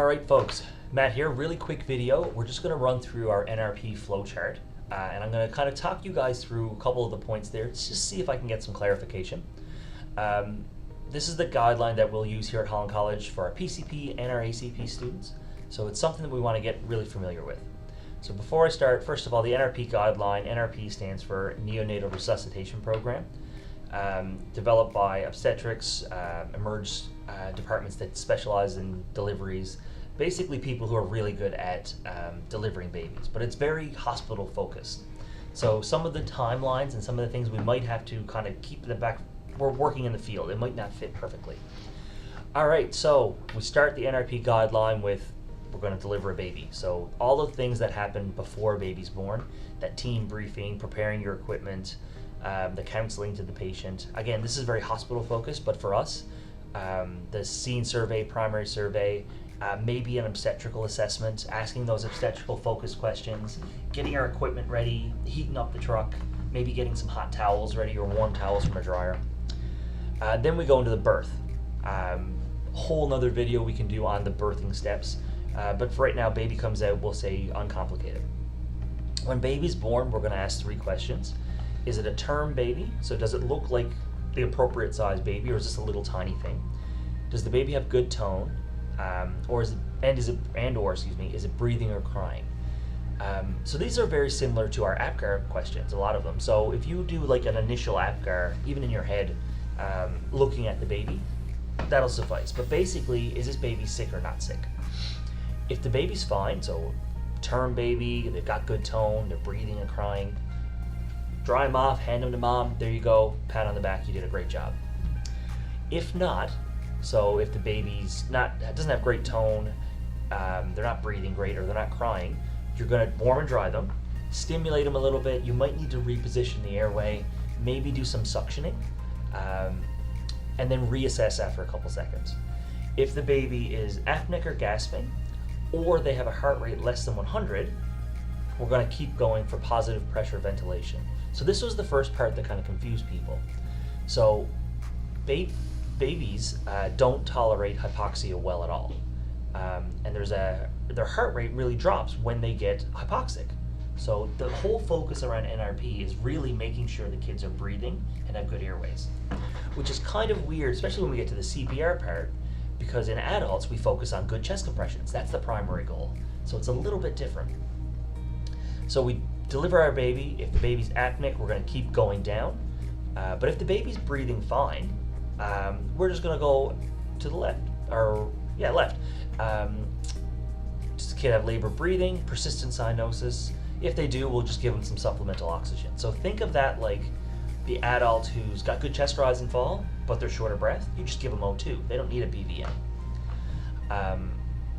Alright folks, Matt here, really quick video. We're just going to run through our NRP flowchart and I'm going to kind of talk you guys through a couple of the points there to just see if I can get some clarification. This is the guideline that we'll use here at Holland College for our PCP and our ACP students, so it's something that we want to get really familiar with. So before I start, first of all, the NRP guideline, NRP stands for Neonatal Resuscitation Program, developed by obstetrics, emerged departments that specialize in deliveries, basically people who are really good at delivering babies, but it's very hospital focused. So some of the timelines and some of the things we might have to kind of keep in the back, we're working in the field, it might not fit perfectly. Alright, so we start the NRP guideline with we're going to deliver a baby. So all the things that happen before a baby's born, that team briefing, preparing your equipment, the counseling to the patient. Again, this is very hospital focused, but for us, the scene survey, primary survey, maybe an obstetrical assessment, asking those obstetrical focused questions, getting our equipment ready, heating up the truck, maybe getting some hot towels ready or warm towels from a dryer. Then we go into the birth. Whole nother video we can do on the birthing steps. But for right now, baby comes out, we'll say uncomplicated. When baby's born, we're going to ask 3 questions. Is it a term baby? So does it look like the appropriate size baby, or is this a little tiny thing? Does the baby have good tone? Is it breathing or crying? So these are very similar to our APGAR questions, a lot of them. So if you do like an initial APGAR, even in your head, looking at the baby, that'll suffice. But basically, is this baby sick or not sick? If the baby's fine, so term baby, they've got good tone, they're breathing and crying, dry them off, hand them to mom, there you go, pat on the back, you did a great job. If not, so if the baby's doesn't have great tone, they're not breathing great or they're not crying, you're going to warm and dry them, stimulate them a little bit, you might need to reposition the airway, maybe do some suctioning, and then reassess after a couple seconds. If the baby is apneic or gasping, or they have a heart rate less than 100, we're going to keep going for positive pressure ventilation. So this was the first part that kind of confused people. So babies don't tolerate hypoxia well at all. And their heart rate really drops when they get hypoxic. So the whole focus around NRP is really making sure the kids are breathing and have good airways, which is kind of weird, especially when we get to the CPR part, because in adults we focus on good chest compressions. That's the primary goal. So it's a little bit different. So we deliver our baby. If the baby's apneic, we're going to keep going down. But if the baby's breathing fine, we're just going to go to the left. Left. Does the kid have labor breathing, persistent cyanosis? If they do, we'll just give them some supplemental oxygen. So think of that like the adult who's got good chest rise and fall, but they're short of breath. You just give them O2. They don't need a BVM.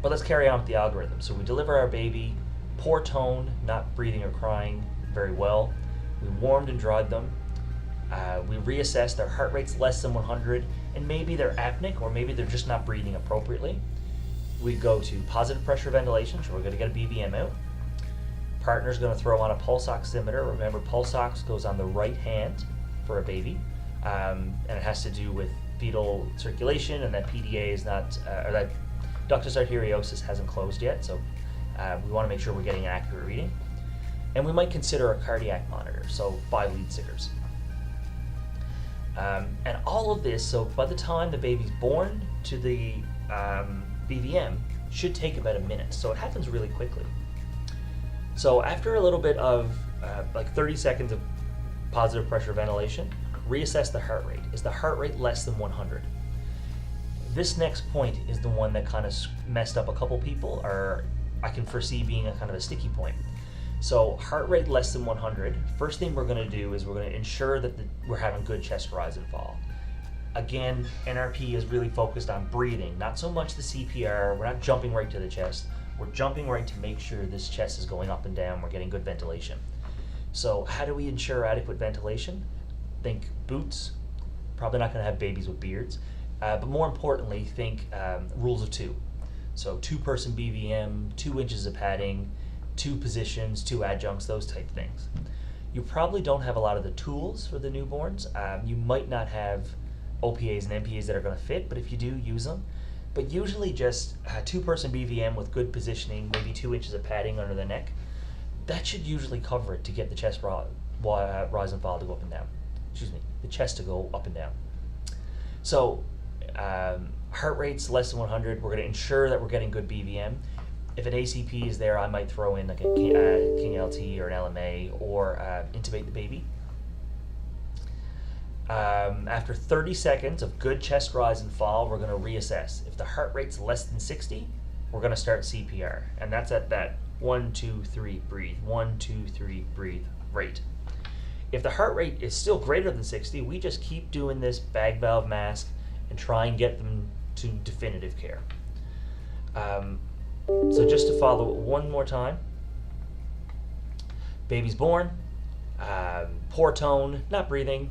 But let's carry on with the algorithm. So we deliver our baby, poor tone, not breathing or crying very well. We warmed and dried them. We reassessed their heart rate's less than 100, and maybe they're apneic, or maybe they're just not breathing appropriately. We go to positive pressure ventilation, so we're going to get a BVM out. Partner's going to throw on a pulse oximeter. Remember, pulse ox goes on the right hand for a baby, and it has to do with fetal circulation, and that PDA is not, or that ductus arteriosus hasn't closed yet, so we want to make sure we're getting an accurate reading. And we might consider a cardiac monitor, so 5 lead stickers. And all of this, so by the time the baby's born to the BVM, should take about a minute, so it happens really quickly. So after a little bit of like 30 seconds of positive pressure ventilation, reassess the heart rate. Is the heart rate less than 100? This next point is the one that kind of messed up a couple people, or I can foresee being a kind of a sticky point. So heart rate less than 100, first thing we're going to do is we're going to ensure that we're having good chest rise and fall. Again, NRP is really focused on breathing, not so much the CPR. We're not jumping right to the chest. We're jumping right to make sure this chest is going up and down. We're getting good ventilation. So how do we ensure adequate ventilation? Think boots. Probably not going to have babies with beards. But more importantly, think rules of 2. So 2-person BVM, 2 inches of padding, 2 positions, 2 adjuncts, those type things. You probably don't have a lot of the tools for the newborns. You might not have OPAs and NPAs that are going to fit, but if you do, use them. but usually just a 2-person BVM with good positioning, maybe 2 inches of padding under the neck, that should usually cover it to get the chest rise and fall to go up and down. Excuse me, the chest to go up and down. So heart rate's less than 100. We're going to ensure that we're getting good BVM. If an ACP is there, I might throw in like a King LT or an LMA, or intubate the baby. After 30 seconds of good chest rise and fall, we're going to reassess. If the heart rate's less than 60, we're going to start CPR. And that's at that 1, 2, 3, breathe, 1, 2, 3, breathe rate. If the heart rate is still greater than 60, we just keep doing this bag valve mask and try and get them to definitive care. So just to follow it one more time. Baby's born, poor tone, not breathing.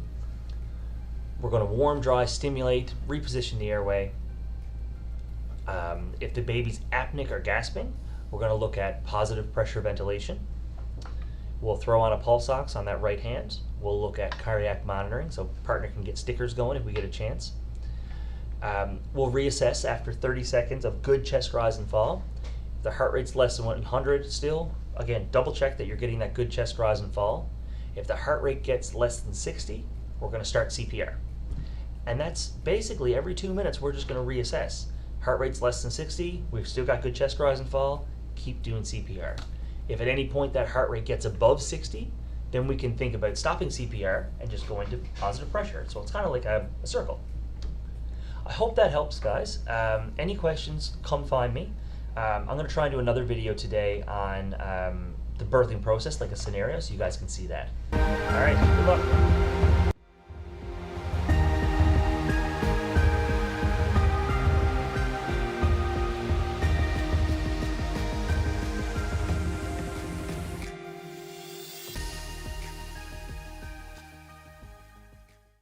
We're going to warm, dry, stimulate, reposition the airway. If the baby's apneic or gasping, we're going to look at positive pressure ventilation. We'll throw on a pulse ox on that right hand. We'll look at cardiac monitoring, so partner can get stickers going if we get a chance. We'll reassess after 30 seconds of good chest rise and fall. If the heart rate's less than 100 still, again, double check that you're getting that good chest rise and fall. If the heart rate gets less than 60, we're going to start CPR. And that's basically every 2 minutes we're just going to reassess. Heart rate's less than 60, we've still got good chest rise and fall, keep doing CPR. If at any point that heart rate gets above 60, then we can think about stopping CPR and just going to positive pressure. So it's kind of like a circle. I hope that helps, guys. Any questions, come find me. I'm going to try and do another video today on the birthing process, like a scenario, so you guys can see that. All right, good luck.